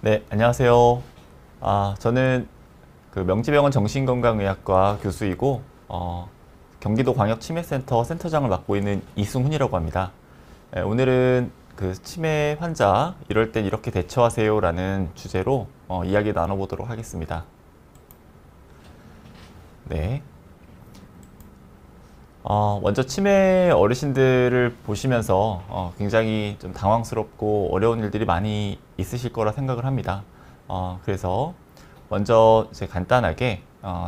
네, 안녕하세요. 저는 그 명지병원 정신건강의학과 교수이고, 경기도 광역치매센터 센터장을 맡고 있는 이승훈이라고 합니다. 네, 오늘은 그 치매 환자, 이럴 땐 이렇게 대처하세요라는 주제로 이야기 나눠보도록 하겠습니다. 네. 먼저 치매 어르신들을 보시면서 굉장히 좀 당황스럽고 어려운 일들이 많이 있으실 거라 생각을 합니다. 그래서 먼저 이제 간단하게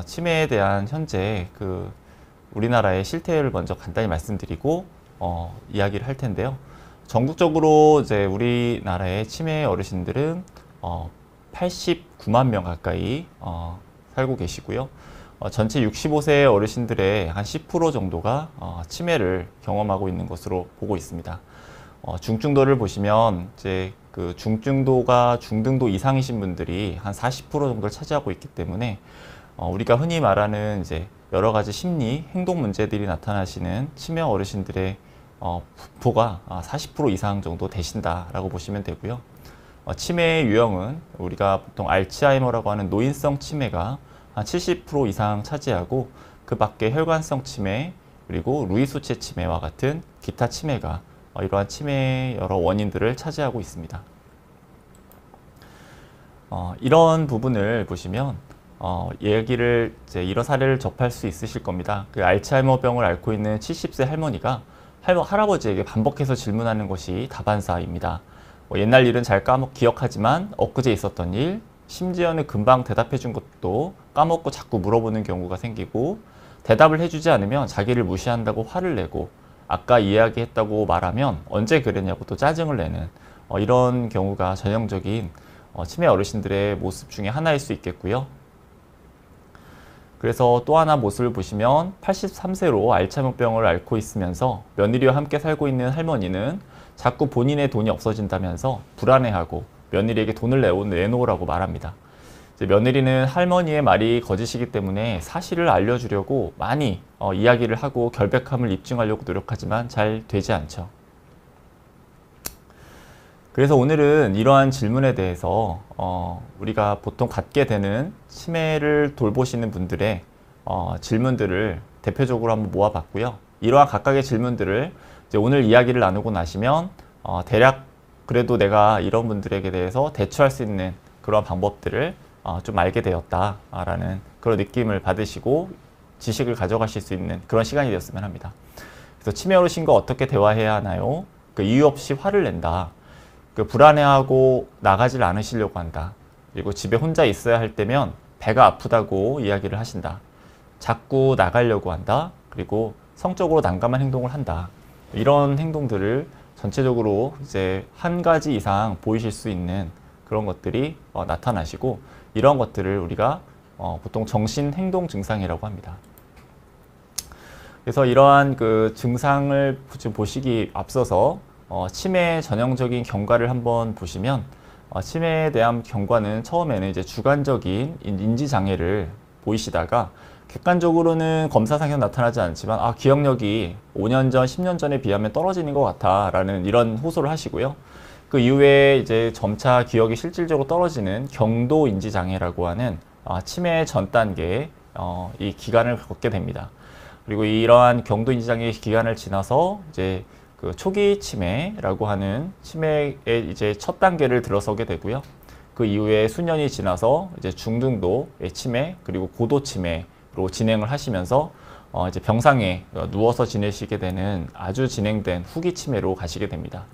치매에 대한 현재 그 우리나라의 실태를 먼저 간단히 말씀드리고 이야기를 할 텐데요. 전국적으로 이제 우리나라의 치매 어르신들은 89만 명 가까이 살고 계시고요. 전체 65세 어르신들의 한 10% 정도가 치매를 경험하고 있는 것으로 보고 있습니다. 중증도를 보시면 이제 그 중증도가 중등도 이상이신 분들이 한 40% 정도를 차지하고 있기 때문에 우리가 흔히 말하는 이제 여러 가지 심리, 행동 문제들이 나타나시는 치매 어르신들의 부가 40% 이상 정도 되신다라고 보시면 되고요. 치매의 유형은 우리가 보통 알츠하이머라고 하는 노인성 치매가 한 70% 이상 차지하고 그 밖에 혈관성 치매 그리고 루이소체 치매와 같은 기타 치매가 이러한 치매의 여러 원인들을 차지하고 있습니다. 이런 부분을 보시면 얘기를 이런 사례를 접할 수 있으실 겁니다. 그 알츠하이머병을 앓고 있는 70세 할머니가 할아버지에게 반복해서 질문하는 것이 다반사입니다. 옛날 일은 잘 기억하지만 엊그제 있었던 일, 심지어는 금방 대답해 준 것도 까먹고 자꾸 물어보는 경우가 생기고 대답을 해주지 않으면 자기를 무시한다고 화를 내고 아까 이야기했다고 말하면 언제 그랬냐고 또 짜증을 내는 이런 경우가 전형적인 치매 어르신들의 모습 중에 하나일 수 있겠고요. 그래서 또 하나 모습을 보시면 83세로 알츠하이머병을 앓고 있으면서 며느리와 함께 살고 있는 할머니는 자꾸 본인의 돈이 없어진다면서 불안해하고 며느리에게 돈을 내놓으라고 말합니다. 이제 며느리는 할머니의 말이 거짓이기 때문에 사실을 알려주려고 많이 이야기를 하고 결백함을 입증하려고 노력하지만 잘 되지 않죠. 그래서 오늘은 이러한 질문에 대해서 우리가 보통 갖게 되는 치매를 돌보시는 분들의 질문들을 대표적으로 한번 모아봤고요. 이러한 각각의 질문들을 이제 오늘 이야기를 나누고 나시면 대략 그래도 내가 이런 분들에게 대해서 대처할 수 있는 그런 방법들을 좀 알게 되었다라는 그런 느낌을 받으시고 지식을 가져가실 수 있는 그런 시간이 되었으면 합니다. 그래서 치매 어르신과 어떻게 대화해야 하나요? 그 이유 없이 화를 낸다. 그 불안해하고 나가질 않으시려고 한다. 그리고 집에 혼자 있어야 할 때면 배가 아프다고 이야기를 하신다. 자꾸 나가려고 한다. 그리고 성적으로 난감한 행동을 한다. 이런 행동들을 전체적으로 이제 한 가지 이상 보이실 수 있는 그런 것들이 나타나시고 이런 것들을 우리가 보통 정신행동 증상이라고 합니다. 그래서 이러한 그 증상을 지금 보시기 앞서서 치매 전형적인 경과를 한번 보시면 치매에 대한 경과는 처음에는 이제 주관적인 인지 장애를 보이시다가 객관적으로는 검사상에서 나타나지 않지만 기억력이 5년 전, 10년 전에 비하면 떨어지는 것 같아 라는 이런 호소를 하시고요. 그 이후에 이제 점차 기억이 실질적으로 떨어지는 경도 인지 장애라고 하는 치매 전 단계의 이 기간을 겪게 됩니다. 그리고 이러한 경도 인지 장애 기간을 지나서 이제 그 초기 치매라고 하는 치매의 이제 첫 단계를 들어서게 되고요. 그 이후에 수년이 지나서 이제 중등도의 치매 그리고 고도 치매로 진행을 하시면서 이제 병상에 누워서 지내시게 되는 아주 진행된 후기 치매로 가시게 됩니다.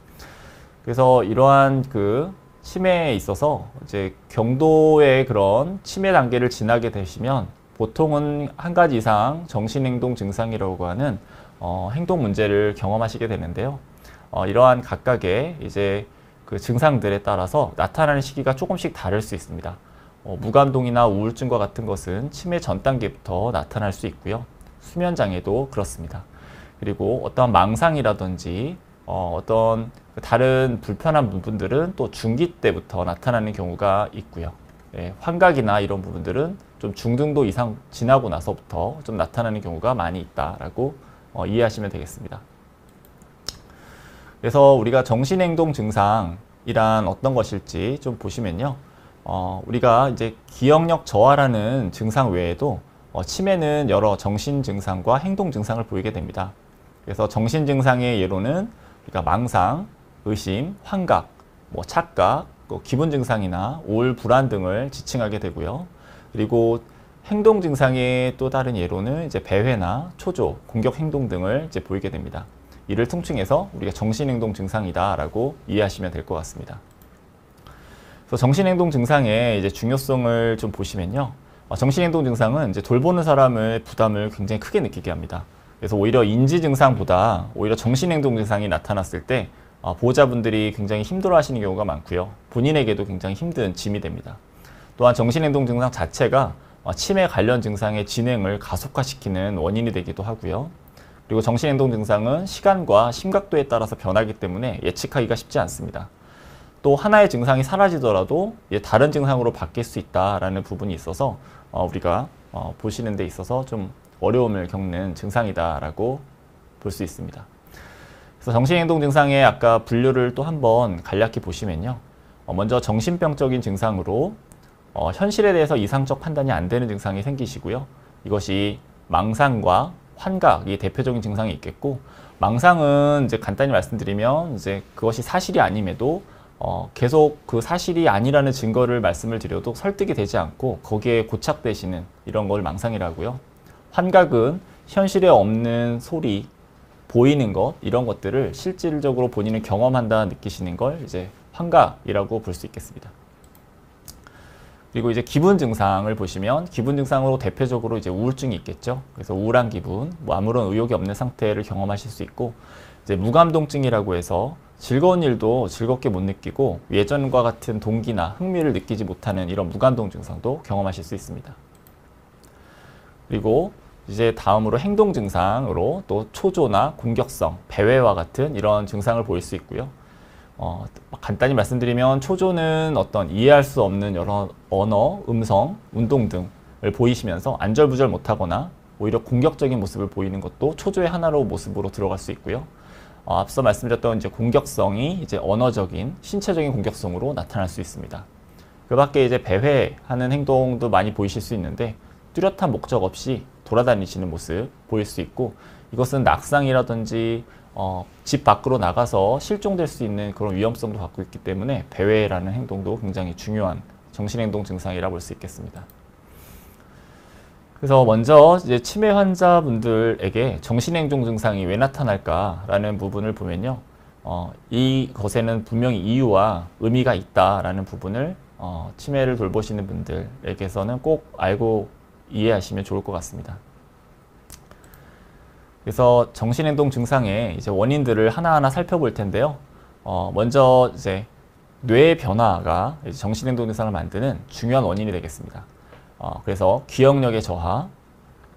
그래서 이러한 그 치매에 있어서 이제 경도의 그런 치매 단계를 지나게 되시면 보통은 한 가지 이상 정신행동 증상이라고 하는 행동 문제를 경험하시게 되는데요. 이러한 각각의 이제 그 증상들에 따라서 나타나는 시기가 조금씩 다를 수 있습니다. 무감동이나 우울증과 같은 것은 치매 전 단계부터 나타날 수 있고요. 수면 장애도 그렇습니다. 그리고 어떤 망상이라든지 어떤 다른 불편한 부분들은 또 중기 때부터 나타나는 경우가 있고요. 환각이나 이런 부분들은 좀 중등도 이상 지나고 나서부터 좀 나타나는 경우가 많이 있다라고 이해하시면 되겠습니다. 그래서 우리가 정신행동 증상이란 어떤 것일지 좀 보시면요. 우리가 이제 기억력 저하라는 증상 외에도 치매는 여러 정신 증상과 행동 증상을 보이게 됩니다. 그래서 정신 증상의 예로는 우리가 망상, 의심, 환각, 착각, 기분 증상이나 우울, 불안 등을 지칭하게 되고요. 그리고 행동 증상의 또 다른 예로는 이제 배회나 초조, 공격 행동 등을 이제 보이게 됩니다. 이를 통칭해서 우리가 정신행동 증상이다라고 이해하시면 될 것 같습니다. 그래서 정신행동 증상의 이제 중요성을 좀 보시면요. 정신행동 증상은 이제 돌보는 사람의 부담을 굉장히 크게 느끼게 합니다. 그래서 오히려 인지 증상보다 오히려 정신행동 증상이 나타났을 때 보호자분들이 굉장히 힘들어 하시는 경우가 많고요. 본인에게도 굉장히 힘든 짐이 됩니다. 또한 정신행동 증상 자체가 치매 관련 증상의 진행을 가속화시키는 원인이 되기도 하고요. 그리고 정신행동 증상은 시간과 심각도에 따라서 변하기 때문에 예측하기가 쉽지 않습니다. 또 하나의 증상이 사라지더라도 다른 증상으로 바뀔 수 있다라는 부분이 있어서 우리가 보시는 데 있어서 좀 어려움을 겪는 증상이다라고 볼 수 있습니다. 그래서 정신행동 증상의 아까 분류를 또 한번 간략히 보시면요. 먼저 정신병적인 증상으로 현실에 대해서 이상적 판단이 안 되는 증상이 생기시고요. 이것이 망상과 환각이 대표적인 증상이 있겠고, 망상은 이제 간단히 말씀드리면 이제 그것이 사실이 아님에도 계속 그 사실이 아니라는 증거를 말씀을 드려도 설득이 되지 않고 거기에 고착되시는 이런 걸 망상이라고요. 환각은 현실에 없는 소리, 보이는 것, 이런 것들을 실질적으로 본인은 경험한다 느끼시는 걸 이제 환각이라고 볼 수 있겠습니다. 그리고 이제 기분 증상을 보시면 기분 증상으로 대표적으로 이제 우울증이 있겠죠. 그래서 우울한 기분, 아무런 의욕이 없는 상태를 경험하실 수 있고, 이제 무감동증이라고 해서 즐거운 일도 즐겁게 못 느끼고 예전과 같은 동기나 흥미를 느끼지 못하는 이런 무감동 증상도 경험하실 수 있습니다. 그리고 이제 다음으로 행동 증상으로 또 초조나 공격성, 배회와 같은 이런 증상을 보일 수 있고요. 간단히 말씀드리면 초조는 어떤 이해할 수 없는 여러 언어, 음성, 운동 등을 보이시면서 안절부절 못하거나 오히려 공격적인 모습을 보이는 것도 초조의 하나로 모습으로 들어갈 수 있고요. 앞서 말씀드렸던 이제 공격성이 이제 언어적인, 신체적인 공격성으로 나타날 수 있습니다. 그 밖에 이제 배회하는 행동도 많이 보이실 수 있는데 뚜렷한 목적 없이 돌아다니시는 모습 보일 수 있고, 이것은 낙상이라든지 집 밖으로 나가서 실종될 수 있는 그런 위험성도 갖고 있기 때문에 배회라는 행동도 굉장히 중요한 정신행동 증상이라고 볼 수 있겠습니다. 그래서 먼저 이제 치매 환자분들에게 정신행동 증상이 왜 나타날까라는 부분을 보면요. 이것에는 분명히 이유와 의미가 있다라는 부분을 치매를 돌보시는 분들에게서는 꼭 알고 이해하시면 좋을 것 같습니다. 그래서 정신행동 증상의 이제 원인들을 하나하나 살펴볼 텐데요. 먼저 이제 뇌의 변화가 이제 정신행동 증상을 만드는 중요한 원인이 되겠습니다. 그래서 기억력의 저하,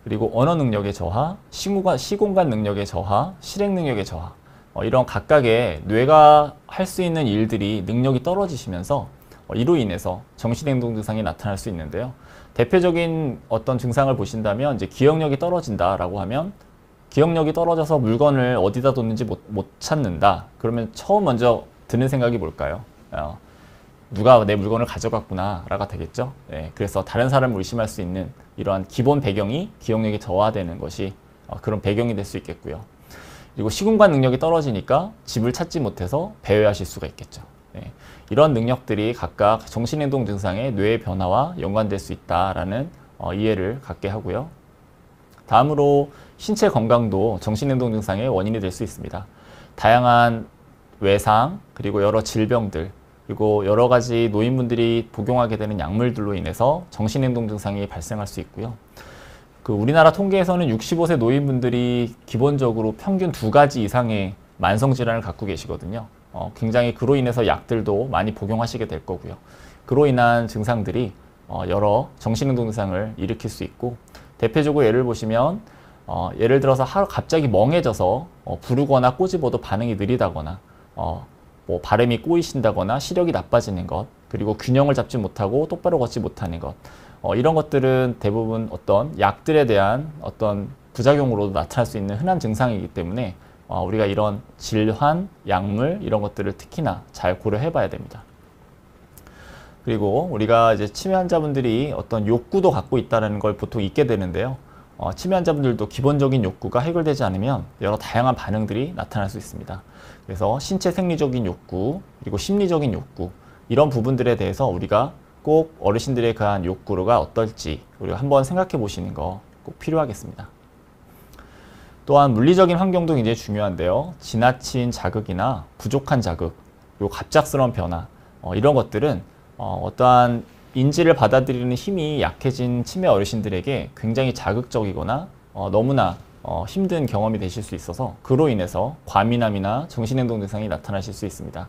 그리고 언어 능력의 저하, 시공간 능력의 저하, 실행 능력의 저하, 이런 각각의 뇌가 할 수 있는 일들이 능력이 떨어지시면서 이로 인해서 정신행동 증상이 나타날 수 있는데요. 대표적인 어떤 증상을 보신다면 이제 기억력이 떨어진다라고 하면 기억력이 떨어져서 물건을 어디다 뒀는지 못 찾는다. 그러면 처음 먼저 드는 생각이 뭘까요? 누가 내 물건을 가져갔구나 라가 되겠죠. 네, 그래서 다른 사람을 의심할 수 있는 이러한 기본 배경이 기억력이 저하되는 것이 그런 배경이 될 수 있겠고요. 그리고 시공간 능력이 떨어지니까 집을 찾지 못해서 배회하실 수가 있겠죠. 네, 이런 능력들이 각각 정신행동 증상의 뇌의 변화와 연관될 수 있다라는 이해를 갖게 하고요. 다음으로 신체 건강도 정신행동 증상의 원인이 될 수 있습니다. 다양한 외상, 그리고 여러 질병들, 그리고 여러 가지 노인분들이 복용하게 되는 약물들로 인해서 정신행동 증상이 발생할 수 있고요. 우리나라 통계에서는 65세 노인분들이 기본적으로 평균 2가지 이상의 만성질환을 갖고 계시거든요. 굉장히 그로 인해서 약들도 많이 복용하시게 될 거고요. 그로 인한 증상들이 여러 정신행동 증상을 일으킬 수 있고, 대표적으로 예를 보시면 예를 들어서 갑자기 멍해져서 부르거나 꼬집어도 반응이 느리다거나 발음이 꼬이신다거나 시력이 나빠지는 것, 그리고 균형을 잡지 못하고 똑바로 걷지 못하는 것, 이런 것들은 대부분 어떤 약들에 대한 어떤 부작용으로도 나타날 수 있는 흔한 증상이기 때문에 우리가 이런 질환, 약물 이런 것들을 특히나 잘 고려해 봐야 됩니다. 그리고 우리가 이제 치매 환자분들이 어떤 욕구도 갖고 있다는 걸 보통 잊게 되는데요. 치매 환자분들도 기본적인 욕구가 해결되지 않으면 여러 다양한 반응들이 나타날 수 있습니다. 그래서 신체 생리적인 욕구, 그리고 심리적인 욕구, 이런 부분들에 대해서 우리가 꼭 어르신들의 그한 욕구가 어떨지 우리가 한번 생각해 보시는 거 꼭 필요하겠습니다. 또한 물리적인 환경도 굉장히 중요한데요. 지나친 자극이나 부족한 자극, 그리고 갑작스러운 변화, 이런 것들은 어떠한 인지를 받아들이는 힘이 약해진 치매 어르신들에게 굉장히 자극적이거나 너무나 힘든 경험이 되실 수 있어서 그로 인해서 과민함이나 정신행동 증상이 나타나실 수 있습니다.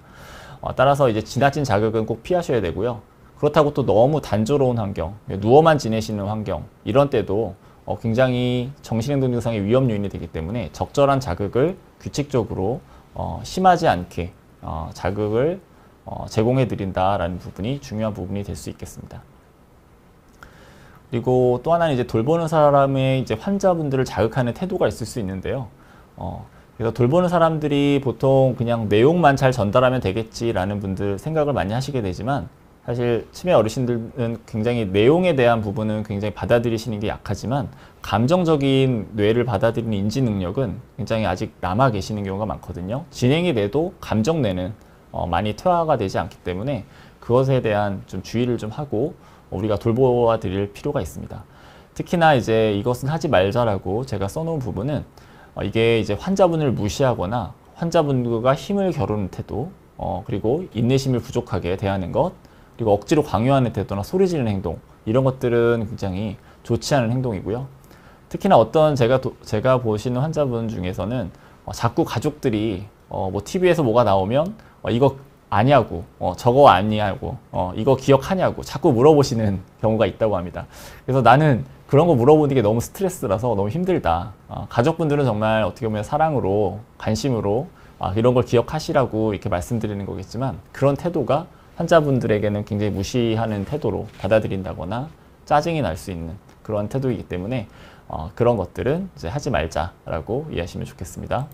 따라서 이제 지나친 자극은 꼭 피하셔야 되고요. 그렇다고 또 너무 단조로운 환경, 누워만 지내시는 환경, 이런 때도 굉장히 정신행동 증상의 위험 요인이 되기 때문에 적절한 자극을 규칙적으로 심하지 않게 자극을 제공해 드린다라는 부분이 중요한 부분이 될 수 있겠습니다. 그리고 또 하나는 이제 돌보는 사람의 이제 환자분들을 자극하는 태도가 있을 수 있는데요. 그래서 돌보는 사람들이 보통 그냥 내용만 잘 전달하면 되겠지라는 분들 생각을 많이 하시게 되지만, 사실 치매 어르신들은 굉장히 내용에 대한 부분은 굉장히 받아들이시는 게 약하지만 감정적인 뇌를 받아들이는 인지 능력은 굉장히 아직 남아 계시는 경우가 많거든요. 진행이 돼도 감정 뇌는 많이 퇴화가 되지 않기 때문에 그것에 대한 좀 주의를 좀 하고 우리가 돌보아 드릴 필요가 있습니다. 특히나 이제 이것은 하지 말자라고 제가 써놓은 부분은 이게 이제 환자분을 무시하거나 환자분과 힘을 겨루는 태도, 그리고 인내심을 부족하게 대하는 것, 그리고 억지로 강요하는 태도나 소리 지르는 행동, 이런 것들은 굉장히 좋지 않은 행동이고요. 특히나 어떤 제가 보시는 환자분 중에서는 자꾸 가족들이 뭐 TV에서 뭐가 나오면 이거 아냐고, 저거 아니냐고, 이거 기억하냐고 자꾸 물어보시는 경우가 있다고 합니다. 그래서 나는 그런 거 물어보는 게 너무 스트레스라서 너무 힘들다. 가족분들은 정말 어떻게 보면 사랑으로, 관심으로 이런 걸 기억하시라고 이렇게 말씀드리는 거겠지만, 그런 태도가 환자분들에게는 굉장히 무시하는 태도로 받아들인다거나 짜증이 날 수 있는 그런 태도이기 때문에 그런 것들은 이제 하지 말자라고 이해하시면 좋겠습니다.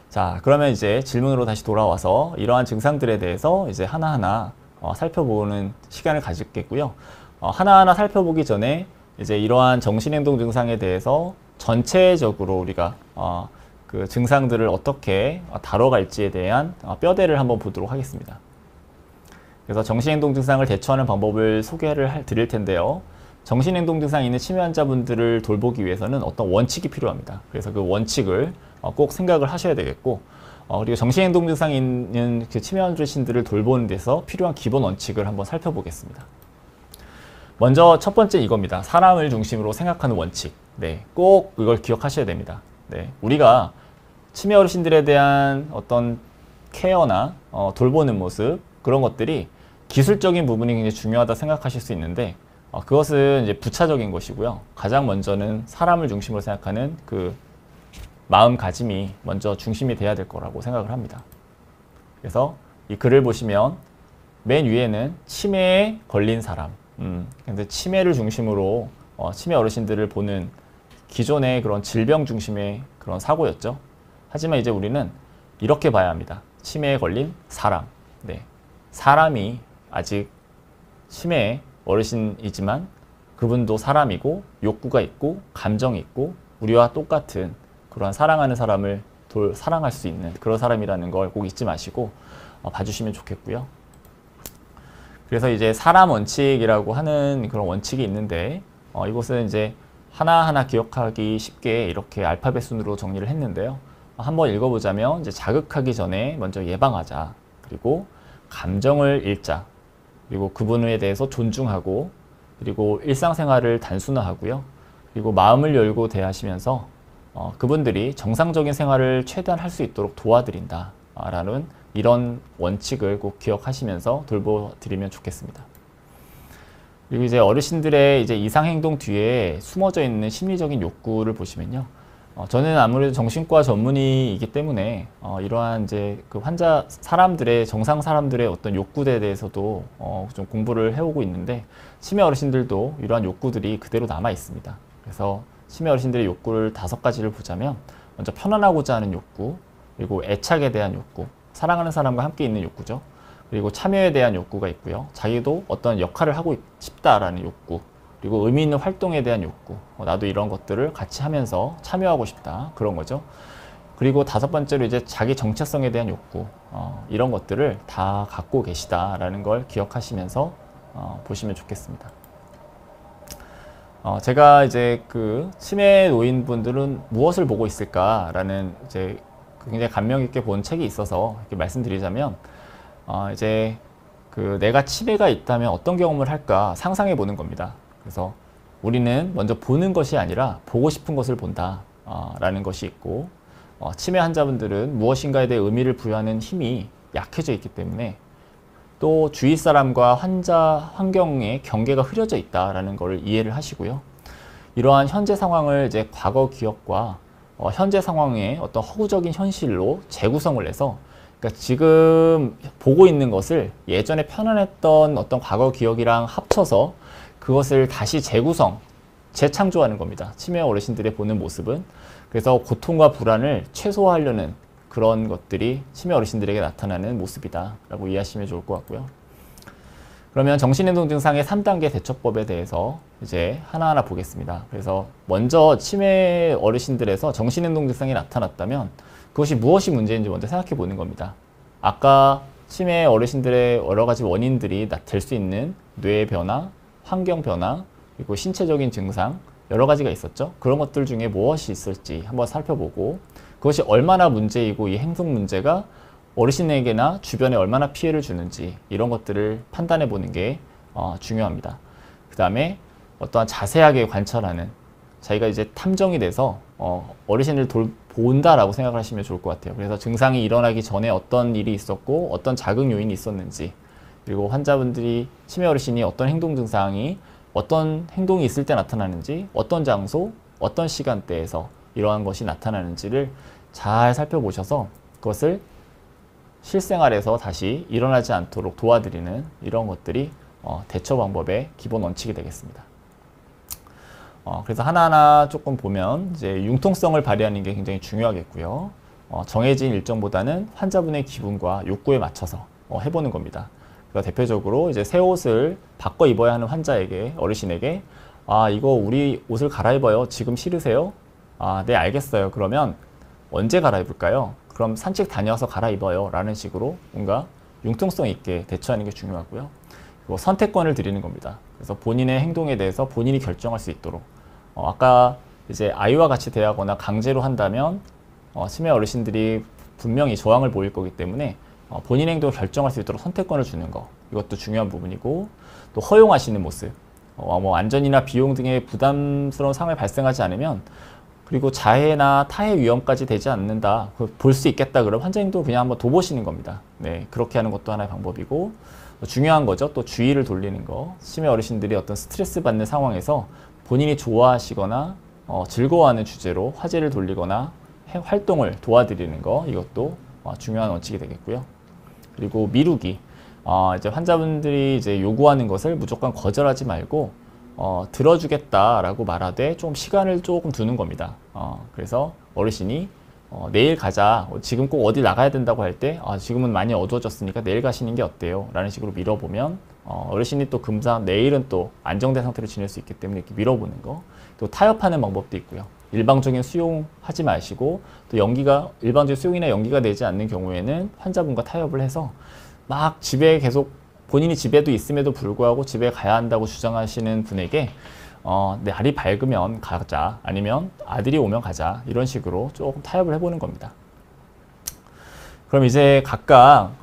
자, 그러면 이제 질문으로 다시 돌아와서 이러한 증상들에 대해서 이제 하나하나 살펴보는 시간을 가질겠고요. 하나하나 살펴보기 전에 이제 이러한 정신행동 증상에 대해서 전체적으로 우리가 그 증상들을 어떻게 다뤄갈지에 대한 뼈대를 한번 보도록 하겠습니다. 그래서 정신행동 증상을 대처하는 방법을 소개를 드릴 텐데요. 정신행동 증상이 있는 치매 환자분들을 돌보기 위해서는 어떤 원칙이 필요합니다. 그래서 그 원칙을 꼭 생각을 하셔야 되겠고, 그리고 정신행동 증상이 있는 그 치매 환자분들을 돌보는 데서 필요한 기본 원칙을 한번 살펴보겠습니다. 먼저 첫 번째 이겁니다. 사람을 중심으로 생각하는 원칙. 네, 꼭 이걸 기억하셔야 됩니다. 네, 우리가 치매 어르신들에 대한 어떤 케어나 돌보는 모습, 그런 것들이 기술적인 부분이 굉장히 중요하다 생각하실 수 있는데, 그것은 이제 부차적인 것이고요. 가장 먼저는 사람을 중심으로 생각하는 그 마음가짐이 먼저 중심이 돼야 될 거라고 생각을 합니다. 그래서 이 글을 보시면 맨 위에는 치매에 걸린 사람, 근데 치매를 중심으로 치매 어르신들을 보는 기존의 그런 질병 중심의 그런 사고였죠. 하지만 이제 우리는 이렇게 봐야 합니다. 치매에 걸린 사람. 네, 사람이 아직 치매 어르신이지만 그분도 사람이고 욕구가 있고 감정이 있고 우리와 똑같은 그런 사랑하는 사람을 사랑할 수 있는 그런 사람이라는 걸 꼭 잊지 마시고 봐주시면 좋겠고요. 그래서 이제 사람 원칙이라고 하는 그런 원칙이 있는데, 이것은 이제 하나하나 기억하기 쉽게 이렇게 알파벳 순으로 정리를 했는데요. 한번 읽어보자면, 이제 자극하기 전에 먼저 예방하자. 그리고 감정을 읽자. 그리고 그분에 대해서 존중하고, 그리고 일상생활을 단순화하고요. 그리고 마음을 열고 대하시면서 그분들이 정상적인 생활을 최대한 할 수 있도록 도와드린다 라는 이런 원칙을 꼭 기억하시면서 돌보드리면 좋겠습니다. 그리고 이제 어르신들의 이제 이상행동 뒤에 숨어져 있는 심리적인 욕구를 보시면요. 저는 아무래도 정신과 전문의이기 때문에 이러한 이제 그 환자 정상 사람들의 어떤 욕구에 대해서도 좀 공부를 해오고 있는데, 치매 어르신들도 이러한 욕구들이 그대로 남아 있습니다. 그래서 치매 어르신들의 욕구를 5가지를 보자면, 먼저 편안하고자 하는 욕구, 그리고 애착에 대한 욕구, 사랑하는 사람과 함께 있는 욕구죠. 그리고 참여에 대한 욕구가 있고요. 자기도 어떤 역할을 하고 싶다라는 욕구, 그리고 의미 있는 활동에 대한 욕구, 나도 이런 것들을 같이 하면서 참여하고 싶다, 그런 거죠. 그리고 다섯 번째로 이제 자기 정체성에 대한 욕구, 이런 것들을 다 갖고 계시다라는 걸 기억하시면서 보시면 좋겠습니다. 제가 이제 그 치매 노인분들은 무엇을 보고 있을까라는 이제 굉장히 감명 깊게 본 책이 있어서 이렇게 말씀드리자면, 이제 그 내가 치매가 있다면 어떤 경험을 할까 상상해 보는 겁니다. 그래서 우리는 먼저 보는 것이 아니라 보고 싶은 것을 본다, 라는 것이 있고, 치매 환자분들은 무엇인가에 대해 의미를 부여하는 힘이 약해져 있기 때문에 또 주위 사람과 환자 환경의 경계가 흐려져 있다라는 것을 이해를 하시고요. 이러한 현재 상황을 이제 과거 기억과 현재 상황의 어떤 허구적인 현실로 재구성을 해서, 그러니까 지금 보고 있는 것을 예전에 편안했던 어떤 과거 기억이랑 합쳐서 그것을 다시 재구성, 재창조하는 겁니다. 치매 어르신들의 보는 모습은. 그래서 고통과 불안을 최소화하려는 그런 것들이 치매 어르신들에게 나타나는 모습이다 라고 이해하시면 좋을 것 같고요. 그러면 정신행동 증상의 3단계 대처법에 대해서 이제 하나하나 보겠습니다. 그래서 먼저 치매 어르신들에서 정신행동 증상이 나타났다면 그것이 무엇이 문제인지 먼저 생각해 보는 겁니다. 아까 치매 어르신들의 여러 가지 원인들이 될 수 있는 뇌의 변화, 환경 변화, 그리고 신체적인 증상 여러 가지가 있었죠. 그런 것들 중에 무엇이 있을지 한번 살펴보고, 그것이 얼마나 문제이고 이 행동 문제가 어르신에게나 주변에 얼마나 피해를 주는지 이런 것들을 판단해 보는 게 중요합니다. 그 다음에 어떠한 자세하게 관찰하는, 자기가 이제 탐정이 돼서 어르신을 본다라고 생각을 하시면 좋을 것 같아요. 그래서 증상이 일어나기 전에 어떤 일이 있었고 어떤 자극 요인이 있었는지, 그리고 환자분들이 치매 어르신이 어떤 행동 증상이 어떤 행동이 있을 때 나타나는지, 어떤 장소, 어떤 시간대에서 이러한 것이 나타나는지를 잘 살펴보셔서 그것을 실생활에서 다시 일어나지 않도록 도와드리는 이런 것들이 대처 방법의 기본 원칙이 되겠습니다. 그래서 하나하나 조금 보면 이제 융통성을 발휘하는 게 굉장히 중요하겠고요. 정해진 일정보다는 환자분의 기분과 욕구에 맞춰서 해보는 겁니다. 그래서 대표적으로 이제 새 옷을 바꿔 입어야 하는 환자에게, 어르신에게, 이거 우리 옷을 갈아입어요. 지금 싫으세요? 네, 알겠어요. 그러면 언제 갈아입을까요? 그럼 산책 다녀와서 갈아입어요. 라는 식으로 뭔가 융통성 있게 대처하는 게 중요하고요. 그리고 선택권을 드리는 겁니다. 그래서 본인의 행동에 대해서 본인이 결정할 수 있도록, 아까 이제 아이와 같이 대하거나 강제로 한다면 치매 어르신들이 분명히 저항을 보일 거기 때문에 본인 행동을 결정할 수 있도록 선택권을 주는 거, 이것도 중요한 부분이고, 또 허용하시는 모습, 뭐 안전이나 비용 등의 부담스러운 상황이 발생하지 않으면, 그리고 자해나 타해 위험까지 되지 않는다, 볼 수 있겠다 그러면 환자 행동을 그냥 한번 둬보시는 겁니다. 네, 그렇게 하는 것도 하나의 방법이고, 중요한 거죠. 또 주의를 돌리는 거. 치매 어르신들이 어떤 스트레스 받는 상황에서 본인이 좋아하시거나 즐거워하는 주제로 화제를 돌리거나 활동을 도와드리는 거, 이것도 중요한 원칙이 되겠고요. 그리고 미루기. 이제 환자분들이 이제 요구하는 것을 무조건 거절하지 말고 들어주겠다라고 말하되 좀 시간을 조금 두는 겁니다. 그래서 어르신이 내일 가자, 지금 꼭 어디 나가야 된다고 할 때 지금은 많이 어두워졌으니까 내일 가시는 게 어때요? 라는 식으로 밀어보면 어르신이 또 금방 내일은 또 안정된 상태로 지낼 수 있기 때문에 이렇게 밀어보는 거. 또 타협하는 방법도 있고요. 일방적인 수용하지 마시고, 또 일방적인 수용이나 연기가 되지 않는 경우에는 환자분과 타협을 해서 막 집에 계속, 본인이 집에도 있음에도 불구하고 집에 가야 한다고 주장하시는 분에게 날이 밝으면 가자, 아니면 아들이 오면 가자, 이런 식으로 조금 타협을 해보는 겁니다. 그럼 이제 각각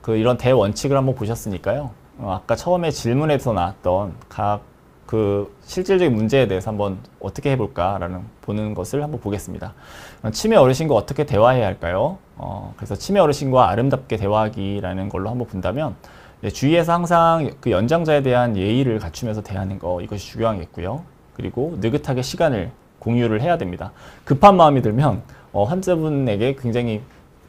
이런 대원칙을 한번 보셨으니까요. 아까 처음에 질문에서 나왔던 각 실질적인 문제에 대해서 한번 어떻게 해볼까라는 보는 것을 한번 보겠습니다. 치매 어르신과 어떻게 대화해야 할까요? 그래서 치매 어르신과 아름답게 대화하기라는 걸로 한번 본다면, 주위에서 항상 그 연장자에 대한 예의를 갖추면서 대하는 거, 이것이 중요하겠고요. 그리고 느긋하게 시간을 공유를 해야 됩니다. 급한 마음이 들면 환자분에게 굉장히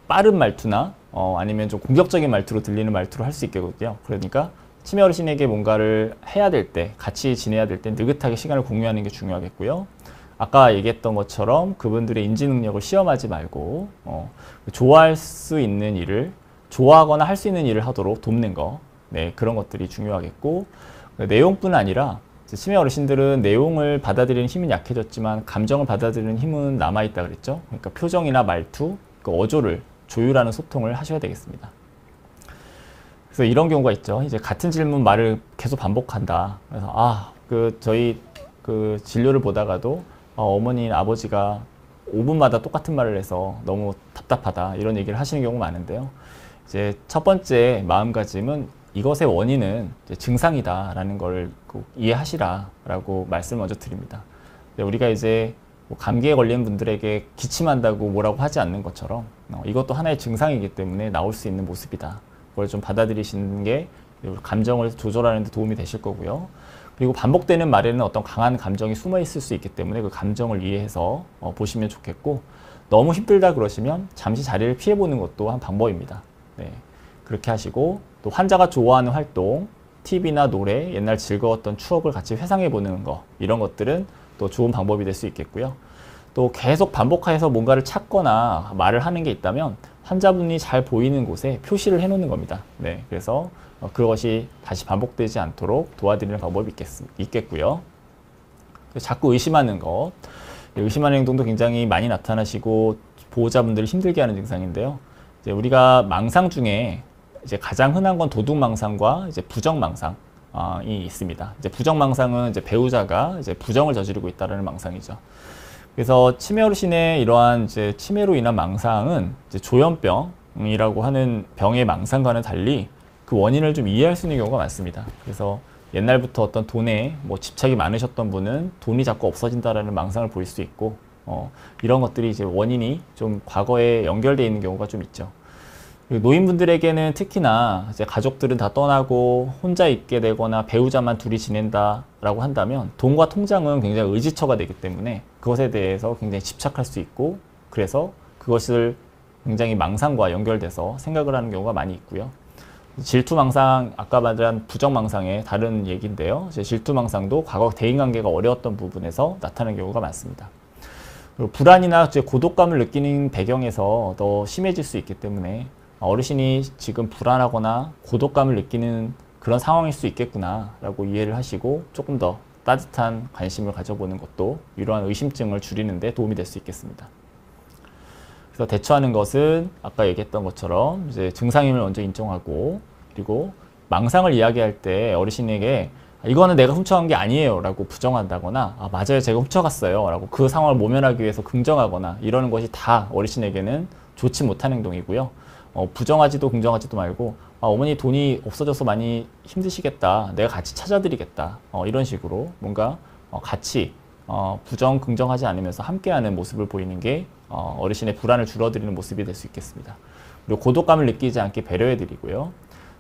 빠른 말투나 아니면 좀 공격적인 말투로 들리는 말투로 할 수 있겠거든요. 그러니까 치매 어르신에게 뭔가를 해야 될 때, 같이 지내야 될 때 느긋하게 시간을 공유하는 게 중요하겠고요. 아까 얘기했던 것처럼 그분들의 인지 능력을 시험하지 말고 좋아할 수 있는 일을 좋아하거나 할 수 있는 일을 하도록 돕는 거. 네, 그런 것들이 중요하겠고, 내용뿐 아니라 치매 어르신들은 내용을 받아들이는 힘은 약해졌지만 감정을 받아들이는 힘은 남아있다 그랬죠. 그러니까 표정이나 말투, 그 어조를 조율하는 소통을 하셔야 되겠습니다. 그래서 이런 경우가 있죠. 이제 같은 질문 말을 계속 반복한다. 그래서 저희 진료를 보다가도 어머니, 아버지가 5분마다 똑같은 말을 해서 너무 답답하다 이런 얘기를 하시는 경우가 많은데요. 이제 첫 번째 마음가짐은 이것의 원인은 이제 증상이다라는 걸 꼭 이해하시라라고 말씀을 먼저 드립니다. 우리가 이제 뭐 감기에 걸린 분들에게 기침한다고 뭐라고 하지 않는 것처럼 이것도 하나의 증상이기 때문에 나올 수 있는 모습이다. 그걸 좀 받아들이시는 게 감정을 조절하는 데 도움이 되실 거고요. 그리고 반복되는 말에는 어떤 강한 감정이 숨어 있을 수 있기 때문에 그 감정을 이해해서 보시면 좋겠고, 너무 힘들다 그러시면 잠시 자리를 피해보는 것도 한 방법입니다. 네, 그렇게 하시고, 또 환자가 좋아하는 활동, TV나 노래, 옛날 즐거웠던 추억을 같이 회상해보는 거, 이런 것들은 또 좋은 방법이 될 수 있겠고요. 또 계속 반복해서 뭔가를 찾거나 말을 하는 게 있다면 환자분이 잘 보이는 곳에 표시를 해놓는 겁니다. 네, 그래서 그것이 다시 반복되지 않도록 도와드리는 방법이 있겠고요. 자꾸 의심하는 것, 의심하는 행동도 굉장히 많이 나타나시고 보호자분들을 힘들게 하는 증상인데요. 이제 우리가 망상 중에 이제 가장 흔한 건 도둑망상과 이제 부정망상이 있습니다. 이제 부정망상은 이제 배우자가 이제 부정을 저지르고 있다는 망상이죠. 그래서 치매 어르신의 이러한 이제 치매로 인한 망상은 이제 조현병이라고 하는 병의 망상과는 달리 그 원인을 좀 이해할 수 있는 경우가 많습니다. 그래서 옛날부터 어떤 돈에 뭐 집착이 많으셨던 분은 돈이 자꾸 없어진다라는 망상을 보일 수 있고, 이런 것들이 이제 원인이 좀 과거에 연결되어 있는 경우가 좀 있죠. 노인분들에게는 특히나 이제 가족들은 다 떠나고 혼자 있게 되거나 배우자만 둘이 지낸다라고 한다면 돈과 통장은 굉장히 의지처가 되기 때문에 그것에 대해서 굉장히 집착할 수 있고, 그래서 그것을 굉장히 망상과 연결돼서 생각을 하는 경우가 많이 있고요. 질투망상, 아까 말한 부정망상의 다른 얘기인데요. 질투망상도 과거 대인관계가 어려웠던 부분에서 나타나는 경우가 많습니다. 그리고 불안이나 이제 고독감을 느끼는 배경에서 더 심해질 수 있기 때문에 어르신이 지금 불안하거나 고독감을 느끼는 그런 상황일 수 있겠구나 라고 이해를 하시고 조금 더 따뜻한 관심을 가져보는 것도 이러한 의심증을 줄이는 데 도움이 될 수 있겠습니다. 그래서 대처하는 것은 아까 얘기했던 것처럼 이제 증상임을 먼저 인정하고, 그리고 망상을 이야기할 때 어르신에게 이거는 내가 훔쳐간 게 아니에요 라고 부정한다거나 맞아요 제가 훔쳐갔어요 라고 그 상황을 모면하기 위해서 긍정하거나 이러는 것이 다 어르신에게는 좋지 못한 행동이고요. 부정하지도 긍정하지도 말고 어머니 돈이 없어져서 많이 힘드시겠다, 내가 같이 찾아드리겠다, 이런 식으로 뭔가 같이 부정 긍정하지 않으면서 함께하는 모습을 보이는 게 어르신의 불안을 줄어드리는 모습이 될 수 있겠습니다. 그리고 고독감을 느끼지 않게 배려해 드리고요.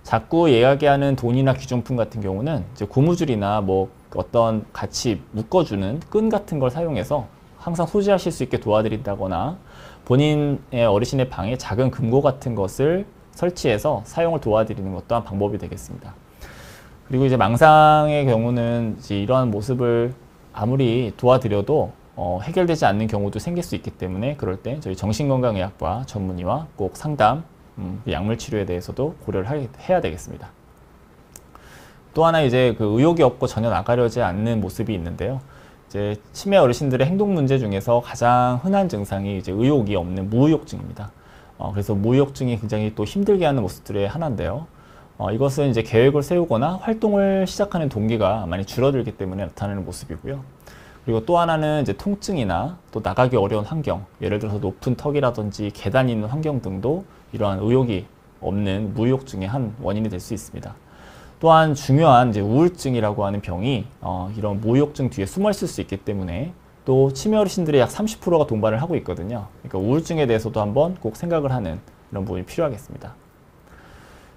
자꾸 이야기하는 돈이나 귀중품 같은 경우는 이제 고무줄이나 뭐 어떤 같이 묶어주는 끈 같은 걸 사용해서 항상 소지하실 수 있게 도와드린다거나, 본인의 어르신의 방에 작은 금고 같은 것을 설치해서 사용을 도와드리는 것도 한 방법이 되겠습니다. 그리고 이제 망상의 경우는 이제 이러한 모습을 아무리 도와드려도 해결되지 않는 경우도 생길 수 있기 때문에 그럴 때 저희 정신건강의학과 전문의와 꼭 상담, 약물 치료에 대해서도 고려를 해야 되겠습니다. 또 하나 이제 그 의욕이 없고 전혀 나가려지 않는 모습이 있는데요. 이제 치매 어르신들의 행동 문제 중에서 가장 흔한 증상이 이제 의욕이 없는 무의욕증입니다. 그래서 무의욕증이 굉장히 또 힘들게 하는 모습들의 하나인데요. 이것은 이제 계획을 세우거나 활동을 시작하는 동기가 많이 줄어들기 때문에 나타나는 모습이고요. 그리고 또 하나는 이제 통증이나 또 나가기 어려운 환경, 예를 들어서 높은 턱이라든지 계단이 있는 환경 등도 이러한 의욕이 없는 무의욕증의 한 원인이 될 수 있습니다. 또한 중요한 이제 우울증이라고 하는 병이 이런 무의욕증 뒤에 숨어 있을 수 있기 때문에 또 치매 어르신들의 약 30%가 동반을 하고 있거든요. 그러니까 우울증에 대해서도 한번 꼭 생각을 하는 이런 부분이 필요하겠습니다.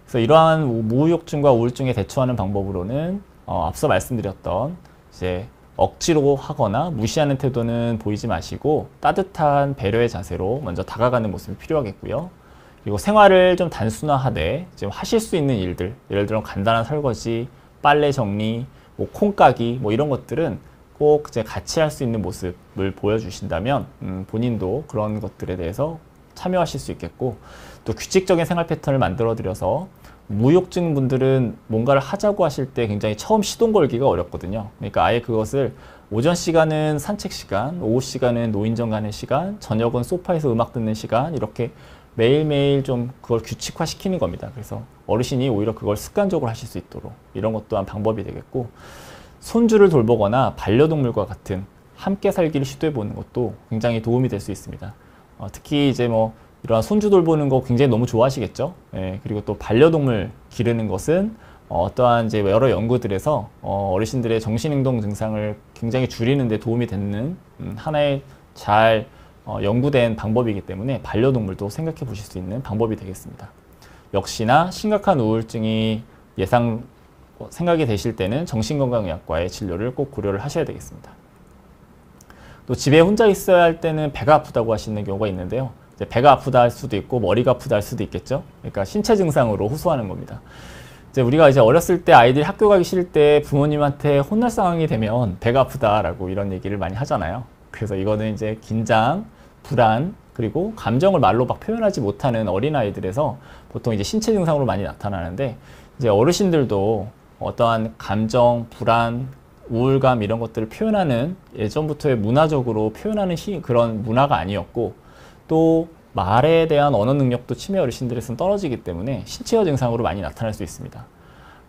그래서 이러한 무의욕증과 우울증에 대처하는 방법으로는 앞서 말씀드렸던 이제 억지로 하거나 무시하는 태도는 보이지 마시고 따뜻한 배려의 자세로 먼저 다가가는 모습이 필요하겠고요. 그리고 생활을 좀 단순화하되 지금 하실 수 있는 일들, 예를 들어 간단한 설거지, 빨래 정리, 뭐 콩 까기, 뭐 이런 것들은 꼭 이제 같이 할 수 있는 모습을 보여주신다면 본인도 그런 것들에 대해서 참여하실 수 있겠고, 또 규칙적인 생활 패턴을 만들어 드려서 무욕증 분들은 뭔가를 하자고 하실 때 굉장히 처음 시동 걸기가 어렵거든요. 그러니까 아예 그것을 오전 시간은 산책 시간, 오후 시간은 노인정 가는 시간, 저녁은 소파에서 음악 듣는 시간, 이렇게 매일매일 좀 그걸 규칙화 시키는 겁니다. 그래서 어르신이 오히려 그걸 습관적으로 하실 수 있도록 이런 것 또한 방법이 되겠고, 손주를 돌보거나 반려동물과 같은 함께 살기를 시도해 보는 것도 굉장히 도움이 될 수 있습니다. 특히 이제 뭐 이러한 손주 돌보는 거 굉장히 너무 좋아하시겠죠. 예, 그리고 또 반려동물 기르는 것은 어떠한 이제 여러 연구들에서 어르신들의 정신행동 증상을 굉장히 줄이는 데 도움이 되는 하나의 잘 연구된 방법이기 때문에 반려동물도 생각해 보실 수 있는 방법이 되겠습니다. 역시나 심각한 우울증이 생각이 되실 때는 정신건강의학과의 진료를 꼭 고려를 하셔야 되겠습니다. 또 집에 혼자 있어야 할 때는 배가 아프다고 하시는 경우가 있는데요. 이제 배가 아프다 할 수도 있고 머리가 아프다 할 수도 있겠죠. 그러니까 신체 증상으로 호소하는 겁니다. 이제 우리가 이제 어렸을 때 아이들이 학교 가기 싫을 때 부모님한테 혼날 상황이 되면 배가 아프다라고 이런 얘기를 많이 하잖아요. 그래서 이거는 이제 긴장, 불안, 그리고 감정을 말로 막 표현하지 못하는 어린아이들에서 보통 이제 신체 증상으로 많이 나타나는데, 이제 어르신들도 어떠한 감정, 불안, 우울감 이런 것들을 표현하는 예전부터의 문화적으로 표현하는 그런 문화가 아니었고, 또 말에 대한 언어 능력도 치매 어르신들에서는 떨어지기 때문에 신체화 증상으로 많이 나타날 수 있습니다.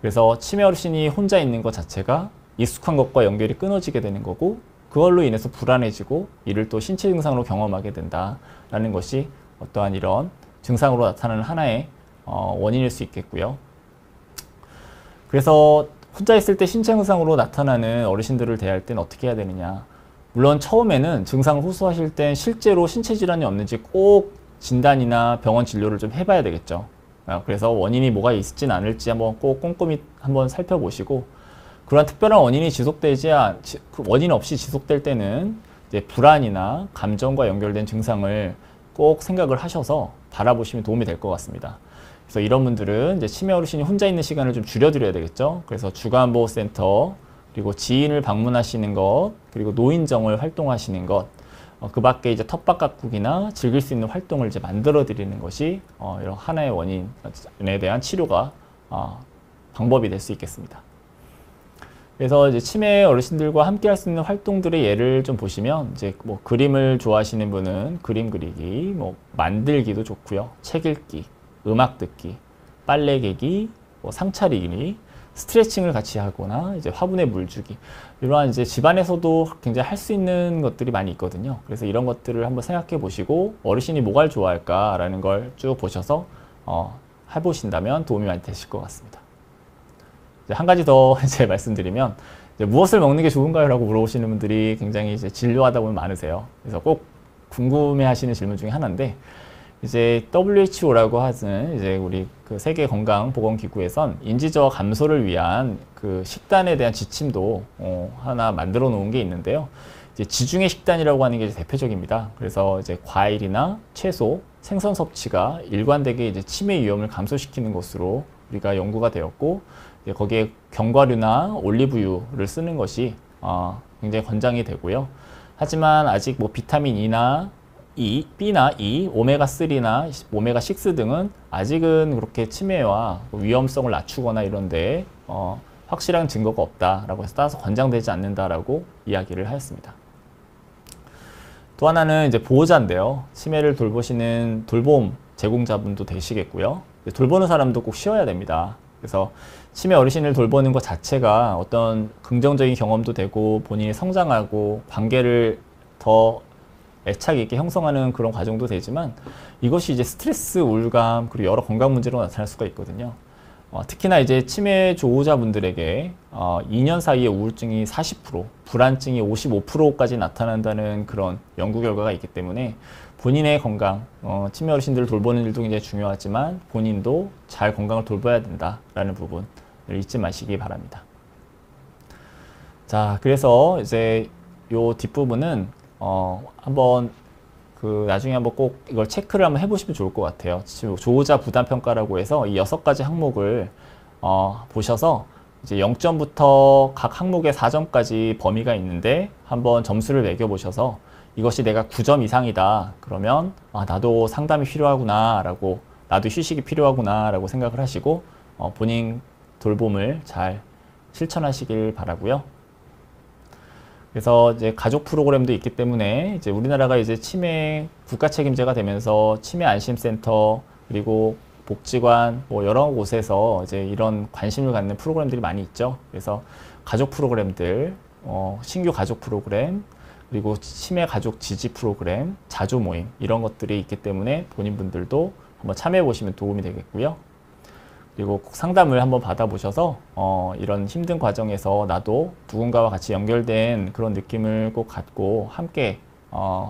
그래서 치매 어르신이 혼자 있는 것 자체가 익숙한 것과 연결이 끊어지게 되는 거고, 그걸로 인해서 불안해지고 이를 또 신체 증상으로 경험하게 된다라는 것이 어떠한 이런 증상으로 나타나는 하나의 원인일 수 있겠고요. 그래서 혼자 있을 때 신체 증상으로 나타나는 어르신들을 대할 때는 어떻게 해야 되느냐. 물론 처음에는 증상을 호소하실 땐 실제로 신체 질환이 없는지 꼭 진단이나 병원 진료를 좀 해봐야 되겠죠. 그래서 원인이 뭐가 있을진 않을지 한번 꼭 꼼꼼히 한번 살펴보시고, 그러한 특별한 원인이 원인 없이 지속될 때는 이제 불안이나 감정과 연결된 증상을 꼭 생각을 하셔서 바라보시면 도움이 될 것 같습니다. 그래서 이런 분들은 이제 치매 어르신이 혼자 있는 시간을 좀 줄여드려야 되겠죠. 그래서 주간보호센터, 그리고 지인을 방문하시는 것, 그리고 노인정을 활동하시는 것, 그 밖에 이제 텃밭 가꾸기나 즐길 수 있는 활동을 이제 만들어 드리는 것이 이런 하나의 원인에 대한 치료가 방법이 될 수 있겠습니다. 그래서 이제 치매 어르신들과 함께 할 수 있는 활동들의 예를 좀 보시면, 이제 뭐 그림을 좋아하시는 분은 그림 그리기, 뭐 만들기도 좋고요. 책 읽기, 음악 듣기, 빨래 개기, 뭐 상차리기, 스트레칭을 같이 하거나 이제 화분에 물 주기, 이러한 이제 집안에서도 굉장히 할 수 있는 것들이 많이 있거든요. 그래서 이런 것들을 한번 생각해 보시고 어르신이 뭐가 좋아할까라는 걸 쭉 보셔서 해보신다면 도움이 많이 되실 것 같습니다. 이제 한 가지 더 이제 말씀드리면, 이제 무엇을 먹는 게 좋은가요? 라고 물어보시는 분들이 굉장히 이제 진료하다 보면 많으세요. 그래서 꼭 궁금해 하시는 질문 중에 하나인데, 이제 WHO라고 하는 이제 우리 그 세계 건강보건기구에선 인지저하 감소를 위한 그 식단에 대한 지침도 하나 만들어 놓은 게 있는데요. 이제 지중해 식단이라고 하는 게 이제 대표적입니다. 그래서 이제 과일이나 채소, 생선 섭취가 일관되게 이제 치매 위험을 감소시키는 것으로 우리가 연구가 되었고, 거기에 견과류나 올리브유를 쓰는 것이 굉장히 권장이 되고요. 하지만 아직 뭐 비타민 B나 E, 오메가3나 오메가6 등은 아직은 그렇게 치매와 위험성을 낮추거나 이런 데 확실한 증거가 없다라고 해서 따라서 권장되지 않는다라고 이야기를 하였습니다. 또 하나는 이제 보호자인데요. 치매를 돌보시는 돌봄 제공자분도 되시겠고요. 돌보는 사람도 꼭 쉬어야 됩니다. 그래서 치매 어르신을 돌보는 것 자체가 어떤 긍정적인 경험도 되고 본인이 성장하고 관계를 더 애착 있게 형성하는 그런 과정도 되지만, 이것이 이제 스트레스, 우울감, 그리고 여러 건강 문제로 나타날 수가 있거든요. 특히나 이제 치매 조우자분들에게 2년 사이에 우울증이 40%, 불안증이 55%까지 나타난다는 그런 연구 결과가 있기 때문에 본인의 건강, 치매 어르신들을 돌보는 일도 굉장히 중요하지만 본인도 잘 건강을 돌봐야 된다라는 부분을 잊지 마시기 바랍니다. 자, 그래서 이제 요 뒷부분은 한번 나중에 한번 꼭 이걸 체크를 한번 해보시면 좋을 것 같아요. 지금 조우자 부담평가라고 해서 이 6가지 항목을 보셔서 이제 0점부터 각 항목에 4점까지 범위가 있는데 한번 점수를 매겨보셔서 이것이 내가 9점 이상이다. 그러면 나도 상담이 필요하구나 라고, 나도 휴식이 필요하구나 라고 생각을 하시고 본인 돌봄을 잘 실천하시길 바라고요. 그래서 이제 가족 프로그램도 있기 때문에 이제 우리나라가 이제 치매 국가 책임제가 되면서 치매 안심센터 그리고 복지관 뭐 여러 곳에서 이제 이런 관심을 갖는 프로그램들이 많이 있죠. 그래서 가족 프로그램들, 신규 가족 프로그램, 그리고 치매 가족 지지 프로그램, 자조 모임 이런 것들이 있기 때문에 본인분들도 한번 참여해 보시면 도움이 되겠고요. 그리고 꼭 상담을 한번 받아보셔서 이런 힘든 과정에서 나도 누군가와 같이 연결된 그런 느낌을 꼭 갖고 함께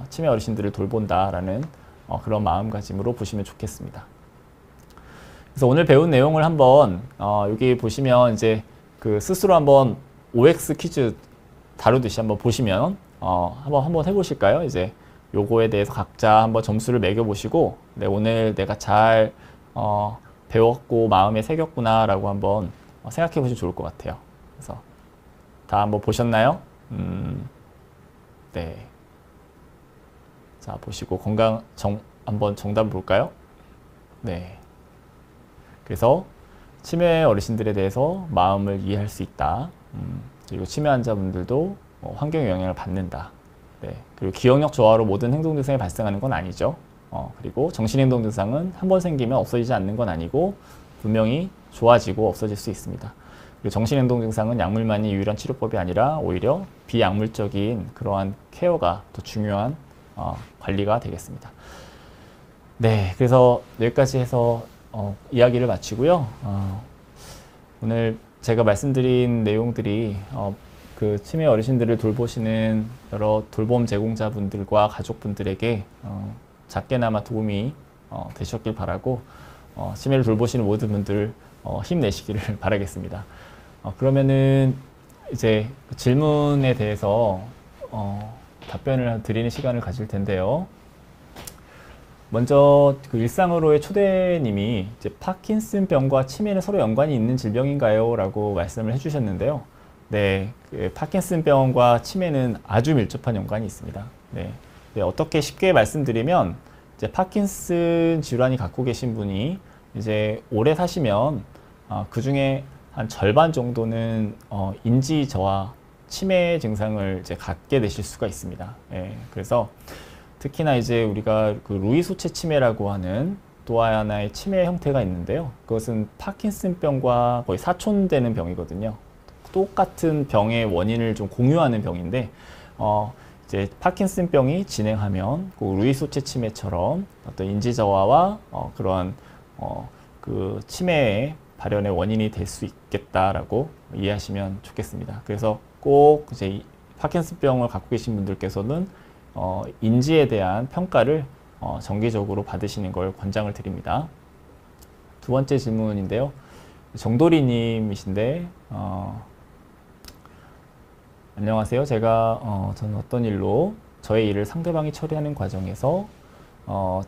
치매 어르신들을 돌본다라는 그런 마음가짐으로 보시면 좋겠습니다. 그래서 오늘 배운 내용을 한번 여기 보시면 이제 그 스스로 한번 OX 퀴즈 다루듯이 한번 보시면 한번 해보실까요? 이제 요거에 대해서 각자 한번 점수를 매겨보시고 네, 오늘 내가 잘 배웠고 마음에 새겼구나 라고 한번 생각해 보시면 좋을 것 같아요. 그래서 다 한번 보셨나요? 네. 자, 보시고 한번 정답 볼까요? 네. 그래서 치매 어르신들에 대해서 마음을 이해할 수 있다. 그리고 치매 환자분들도 환경의 영향을 받는다. 네. 그리고 기억력 저하로 모든 행동 증상이 발생하는 건 아니죠. 그리고 정신행동 증상은 한 번 생기면 없어지지 않는 건 아니고 분명히 좋아지고 없어질 수 있습니다. 그리고 정신행동 증상은 약물만이 유일한 치료법이 아니라 오히려 비약물적인 그러한 케어가 더 중요한 관리가 되겠습니다. 네, 그래서 여기까지 해서 이야기를 마치고요. 오늘 제가 말씀드린 내용들이 그 치매 어르신들을 돌보시는 여러 돌봄 제공자분들과 가족분들에게 작게나마 도움이 되셨길 바라고 치매를 돌보시는 모든 분들 힘내시기를 바라겠습니다. 그러면은 이제 그 질문에 대해서 답변을 드리는 시간을 가질 텐데요. 먼저 그 일상으로의 초대님이 이제 파킨슨병과 치매는 서로 연관이 있는 질병인가요? 라고 말씀을 해주셨는데요. 네, 그 파킨슨병과 치매는 아주 밀접한 연관이 있습니다. 네, 네, 어떻게 쉽게 말씀드리면 이제 파킨슨 질환이 갖고 계신 분이 이제 오래 사시면 그 중에 한 절반 정도는 인지 저하, 치매 증상을 이제 갖게 되실 수가 있습니다. 예, 그래서 특히나 이제 우리가 그 루이 소체 치매라고 하는 또 하나의 치매 형태가 있는데요. 그것은 파킨슨병과 거의 사촌되는 병이거든요. 똑같은 병의 원인을 좀 공유하는 병인데, 이제 파킨슨병이 진행하면 그 루이 소체 치매처럼 어떤 인지 저하와 그런 그 치매의 발현의 원인이 될 수 있겠다라고 이해하시면 좋겠습니다. 그래서 꼭 이제 파킨슨병을 갖고 계신 분들께서는 인지에 대한 평가를 정기적으로 받으시는 걸 권장을 드립니다. 두 번째 질문인데요. 정도리님이신데 안녕하세요. 저는 어떤 일로 저의 일을 상대방이 처리하는 과정에서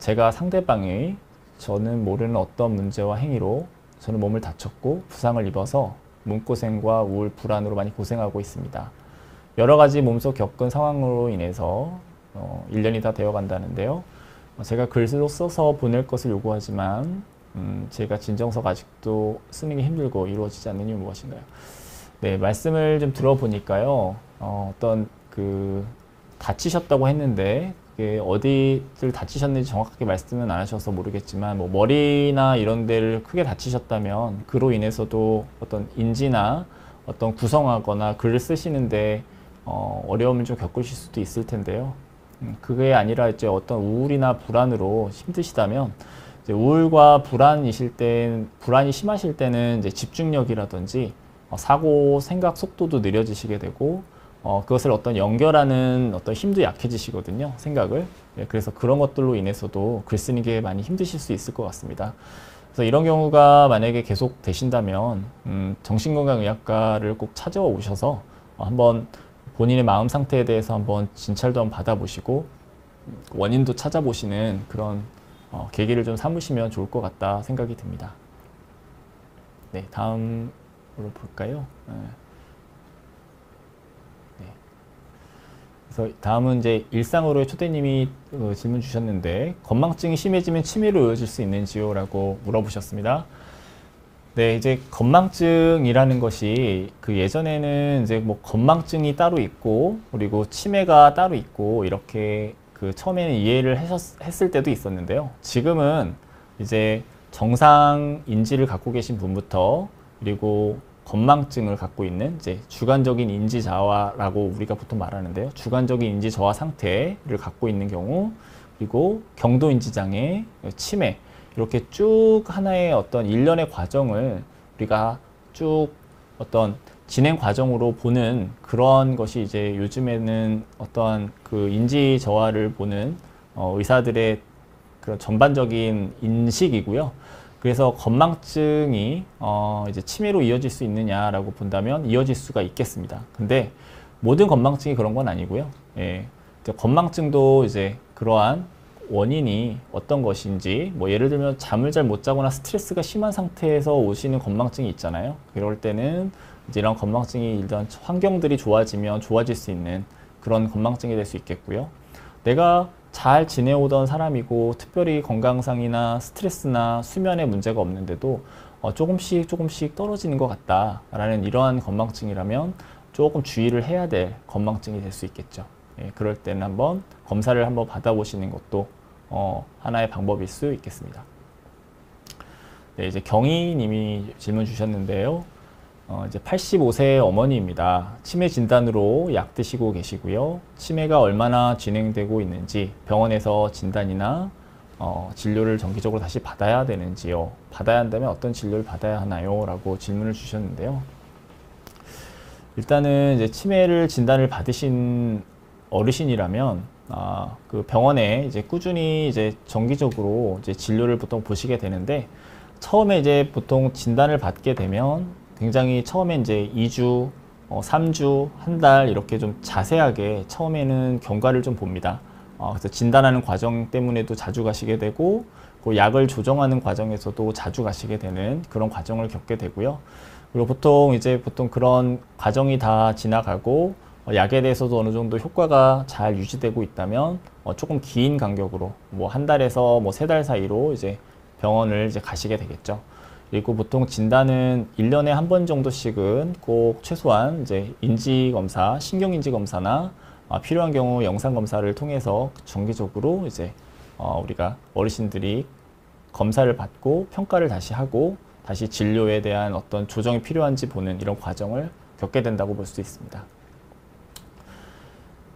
제가 상대방의 저는 모르는 어떤 문제와 행위로 저는 몸을 다쳤고 부상을 입어서 몸고생과 우울, 불안으로 많이 고생하고 있습니다. 여러 가지 몸속 겪은 상황으로 인해서 1년이 다 되어 간다는데요. 제가 글로 써서 보낼 것을 요구하지만 제가 진정서가 아직도 쓰는 게 힘들고 이루어지지 않는 이유 무엇인가요? 네, 말씀을 좀 들어보니까요. 어떤 다치셨다고 했는데 그게 어디를 다치셨는지 정확하게 말씀은 안 하셔서 모르겠지만 뭐 머리나 이런 데를 크게 다치셨다면 그로 인해서도 어떤 인지나 어떤 구성하거나 글을 쓰시는데 어려움을 좀 겪으실 수도 있을 텐데요. 그게 아니라 이제 어떤 우울이나 불안으로 힘드시다면 이제 우울과 불안이 심하실 때는 이제 집중력이라든지 사고 생각 속도도 느려지시게 되고 그것을 어떤 연결하는 어떤 힘도 약해지시거든요. 생각을. 예, 그래서 그런 것들로 인해서도 글 쓰는 게 많이 힘드실 수 있을 것 같습니다. 그래서 이런 경우가 만약에 계속 되신다면 정신건강의학과를 꼭 찾아오셔서 한번 본인의 마음 상태에 대해서 한번 진찰도 한번 받아보시고 원인도 찾아보시는 그런 계기를 좀 삼으시면 좋을 것 같다 생각이 듭니다. 네, 다음으로 볼까요? 네. 그래서 다음은 이제 일상으로의 초대님이 질문 주셨는데, 건망증이 심해지면 치매로 이어질 수 있는지요? 라고 물어보셨습니다. 네, 이제 건망증이라는 것이 그 예전에는 이제 뭐 건망증이 따로 있고, 그리고 치매가 따로 있고, 이렇게 그 처음에는 이해를 했을 때도 있었는데요. 지금은 이제 정상 인지를 갖고 계신 분부터, 그리고 건망증을 갖고 있는 이제 주관적인 인지 저하라고 우리가 보통 말하는데요. 주관적인 인지 저하 상태를 갖고 있는 경우, 그리고 경도 인지 장애, 치매, 이렇게 쭉 하나의 어떤 일련의 과정을 우리가 쭉 어떤 진행 과정으로 보는 그런 것이 이제 요즘에는 어떠한 그 인지 저하를 보는 의사들의 그런 전반적인 인식이고요. 그래서 건망증이 이제 치매로 이어질 수 있느냐라고 본다면 이어질 수가 있겠습니다. 근데 모든 건망증이 그런 건 아니고요. 예, 건망증도 이제 그러한 원인이 어떤 것인지, 뭐 예를 들면 잠을 잘 못 자거나 스트레스가 심한 상태에서 오시는 건망증이 있잖아요. 그럴 때는 이제 이런 건망증이 일단 환경들이 좋아지면 좋아질 수 있는 그런 건망증이 될 수 있겠고요. 내가 잘 지내오던 사람이고 특별히 건강상이나 스트레스나 수면에 문제가 없는데도 조금씩 떨어지는 것 같다라는 이러한 건망증이라면 조금 주의를 해야 될 건망증이 될 수 있겠죠. 예, 그럴 때는 한번 검사를 한번 받아보시는 것도 하나의 방법일 수 있겠습니다. 네, 이제 경희님이 질문 주셨는데요. 이제 85세 어머니입니다. 치매 진단으로 약 드시고 계시고요. 치매가 얼마나 진행되고 있는지, 병원에서 진단이나 진료를 정기적으로 다시 받아야 되는지요. 받아야 한다면 어떤 진료를 받아야 하나요? 라고 질문을 주셨는데요. 일단은 이제 치매를 진단을 받으신 어르신이라면 그 병원에 이제 꾸준히 이제 정기적으로 이제 진료를 보통 보시게 되는데, 처음에 이제 보통 진단을 받게 되면 굉장히 처음에 이제 2주, 3주, 한 달 이렇게 좀 자세하게 처음에는 경과를 좀 봅니다. 그래서 진단하는 과정 때문에도 자주 가시게 되고, 그 약을 조정하는 과정에서도 자주 가시게 되는 그런 과정을 겪게 되고요. 그리고 보통 그런 과정이 다 지나가고 약에 대해서도 어느 정도 효과가 잘 유지되고 있다면 조금 긴 간격으로 뭐 한 달에서 뭐 3달 사이로 이제 병원을 이제 가시게 되겠죠. 그리고 보통 진단은 1년에 한 번 정도씩은 꼭 최소한 이제 인지검사, 신경인지검사나 필요한 경우 영상검사를 통해서 정기적으로 이제 우리가 어르신들이 검사를 받고 평가를 다시 하고 다시 진료에 대한 어떤 조정이 필요한지 보는 이런 과정을 겪게 된다고 볼 수 있습니다.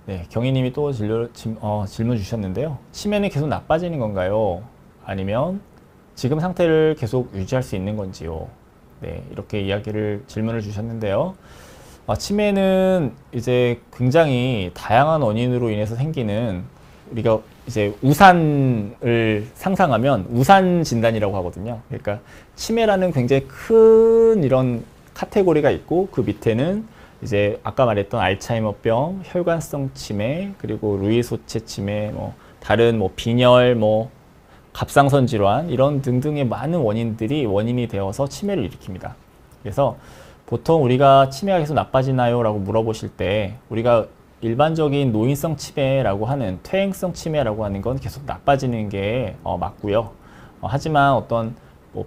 네, 경희님이 또 질문 주셨는데요. 치매는 계속 나빠지는 건가요? 아니면 지금 상태를 계속 유지할 수 있는 건지요? 네, 이렇게 질문을 주셨는데요. 치매는 이제 굉장히 다양한 원인으로 인해서 생기는, 우리가 이제 우산을 상상하면 우산 진단이라고 하거든요. 그러니까 치매라는 굉장히 큰 이런 카테고리가 있고, 그 밑에는 이제 아까 말했던 알츠하이머병, 혈관성 치매, 그리고 루이소체 치매, 다른 빈혈, 갑상선 질환 이런 등등의 많은 원인이 되어서 치매를 일으킵니다. 그래서 보통 우리가 치매가 계속 나빠지나요? 라고 물어보실 때, 우리가 일반적인 노인성 치매라고 하는, 퇴행성 치매라고 하는 건 계속 나빠지는 게 맞고요. 하지만 어떤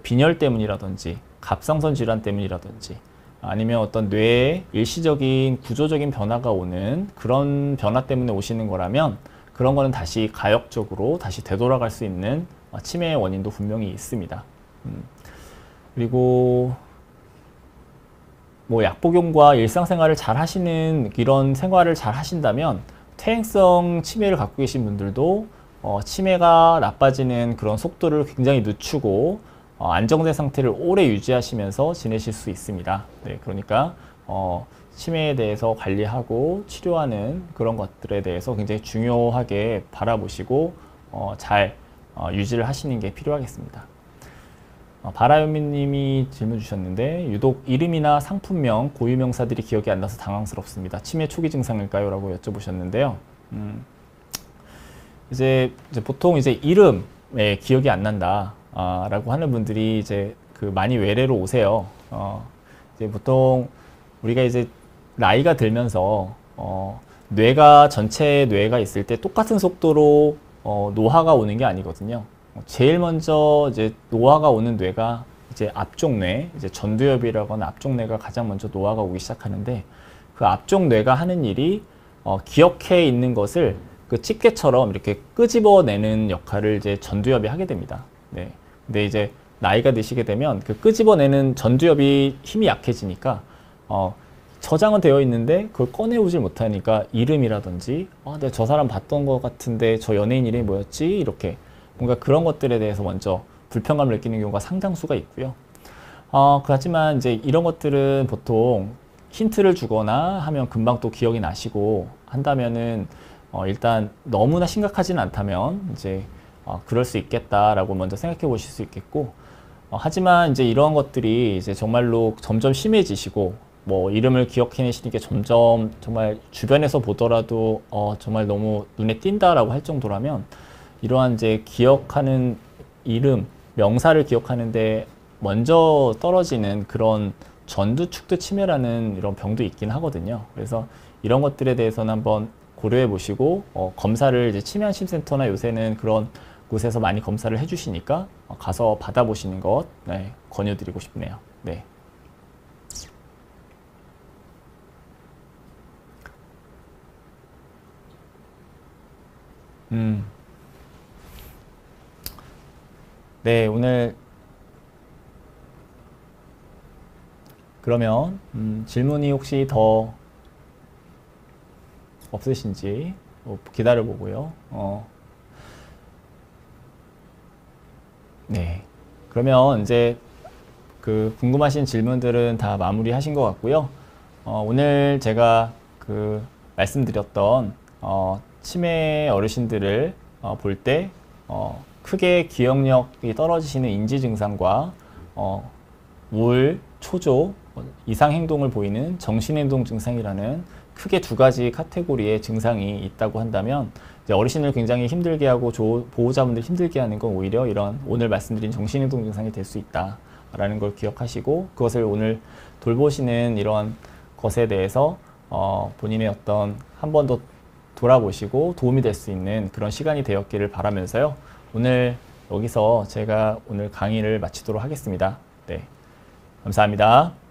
빈혈 때문이라든지 갑상선 질환 때문이라든지 아니면 어떤 뇌에 일시적인 구조적인 변화가 오는 그런 변화 때문에 오시는 거라면, 그런 거는 다시 가역적으로 다시 되돌아갈 수 있는 치매의 원인도 분명히 있습니다. 그리고 약 복용과 일상생활을 잘 하시는, 이런 생활을 잘 하신다면 퇴행성 치매를 갖고 계신 분들도 치매가 나빠지는 그런 속도를 굉장히 늦추고 안정된 상태를 오래 유지하시면서 지내실 수 있습니다. 네, 그러니까 치매에 대해서 관리하고 치료하는 그런 것들에 대해서 굉장히 중요하게 바라보시고 잘 유지를 하시는 게 필요하겠습니다. 바라요미님이 질문 주셨는데, 유독 이름이나 상품명, 고유명사들이 기억이 안 나서 당황스럽습니다. 치매 초기 증상일까요? 라고 여쭤보셨는데요. 이제 보통 이제 이름에 기억이 안 난다 라고 하는 분들이 이제 많이 외래로 오세요. 이제 보통 우리가 이제 나이가 들면서 뇌가 전체 뇌가 있을 때 똑같은 속도로 노화가 오는 게 아니거든요. 제일 먼저 이제 노화가 오는 뇌가 이제 앞쪽 뇌, 이제 전두엽이라고 하는 앞쪽 뇌가 가장 먼저 노화가 오기 시작하는데 그 앞쪽 뇌가 하는 일이 기억해 있는 것을 그 집게처럼 이렇게 끄집어내는 역할을 이제 전두엽이 하게 됩니다. 네. 근데 이제 나이가 드시게 되면 그 끄집어내는 전두엽이 힘이 약해지니까 저장은 되어 있는데 그걸 꺼내오질 못하니까 이름이라든지 내가 저 사람 봤던 것 같은데 저 연예인 이름이 뭐였지? 이렇게 뭔가 그런 것들에 대해서 먼저 불편감을 느끼는 경우가 상당수가 있고요. 하지만 이제 이런 것들은 보통 힌트를 주거나 하면 금방 또 기억이 나시고 한다면은 일단 너무나 심각하진 않다면 이제 그럴 수 있겠다라고 먼저 생각해 보실 수 있겠고 하지만 이제 이런 것들이 이제 정말로 점점 심해지시고 뭐 이름을 기억해내시는 게 점점 정말 주변에서 보더라도 정말 너무 눈에 띈다라고 할 정도라면 이러한 이제 기억하는 이름, 명사를 기억하는데 먼저 떨어지는 그런 전두축두 치매라는 이런 병도 있긴 하거든요. 그래서 이런 것들에 대해서는 한번 고려해 보시고 검사를 이제 치매안심센터나 요새는 그런 곳에서 많이 검사를 해주시니까 가서 받아보시는 것 권유드리고 싶네요. 네. 네, 오늘 그러면 질문이 혹시 더 없으신지 기다려 보고요. 네. 그러면 이제 그 궁금하신 질문들은 다 마무리하신 것 같고요. 오늘 제가 그 말씀드렸던 치매 어르신들을 볼 때 크게 기억력이 떨어지시는 인지 증상과 우울, 초조, 이상 행동을 보이는 정신행동 증상이라는 크게 두 가지 카테고리의 증상이 있다고 한다면 이제 어르신을 굉장히 힘들게 하고 보호자분들 힘들게 하는 건 오히려 이런 오늘 말씀드린 정신행동 증상이 될 수 있다라는 걸 기억하시고 그것을 오늘 돌보시는 이런 것에 대해서 본인의 어떤 한 번 더 돌아보시고 도움이 될 수 있는 그런 시간이 되었기를 바라면서요. 오늘 여기서 제가 오늘 강의를 마치도록 하겠습니다. 네, 감사합니다.